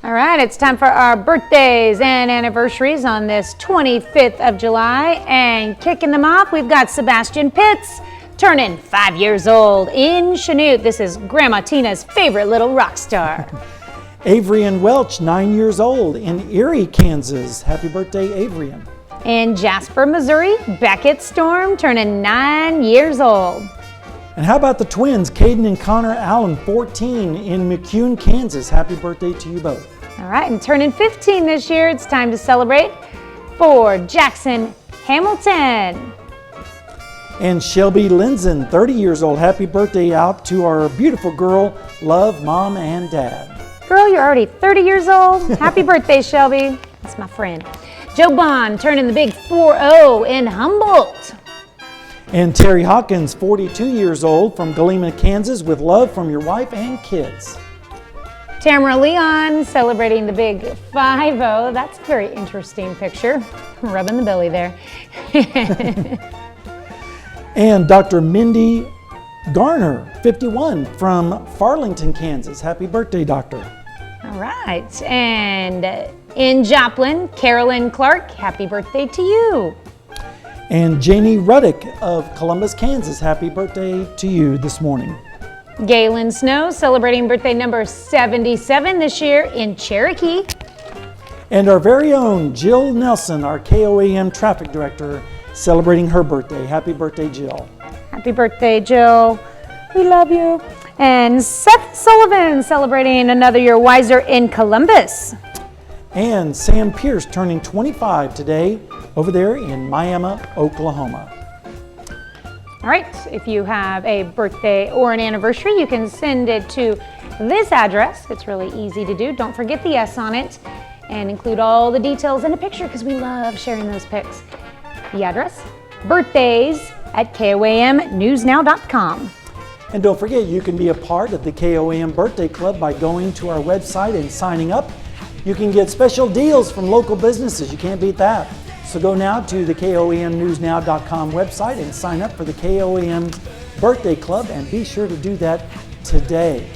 All right, it's time for our birthdays and anniversaries on this 25th of July. And kicking them off, we've got Sebastian Pitts, turning 5 years old in Chanute. This is Grandma Tina's favorite little rock star. Avrian Welch, 9 years old in Erie, Kansas. Happy birthday, Avrian. In Jasper, Missouri, Beckett Storm, turning 9 years old. And how about the twins, Caden and Connor Allen, 14 in McCune, Kansas. Happy birthday to you both. All right, and turning 15 this year, it's time to celebrate for Jackson Hamilton. And Shelby Linzen, 30 years old. Happy birthday out to our beautiful girl, Love, Mom, and Dad. Girl, you're already 30 years old. Happy birthday, Shelby. That's my friend. Joe Bond turning the big 4-0 in Humboldt. And Terry Hawkins, 42 years old from Galena, Kansas, with love from your wife and kids. Tamara Leon celebrating the big 5-0. That's a very interesting picture. Rubbing the belly there. And Dr. Mindy Garner, 51, from Farlington, Kansas. Happy birthday, Doctor. All right. And in Joplin, Carolyn Clark, happy birthday to you. And Janie Ruddick of Columbus, Kansas. Happy birthday to you this morning. Galen Snow celebrating birthday number 77 this year in Cherokee. And our very own Jill Nelson, our KOAM traffic director, celebrating her birthday. Happy birthday, Jill. Happy birthday, Jill. We love you. And Seth Sullivan celebrating another year wiser in Columbus. And Sam Pierce turning 25 today over there in Miami, Oklahoma. All right, if you have a birthday or an anniversary, you can send it to this address. It's really easy to do. Don't forget the S on it and include all the details in a picture because we love sharing those pics. The address, birthdays@koamnewsnow.com. And don't forget, you can be a part of the KOAM Birthday Club by going to our website and signing up. You can get special deals from local businesses. You can't beat that. So go now to the koamnewsnow.com website and sign up for the KOAM Birthday Club, and be sure to do that today.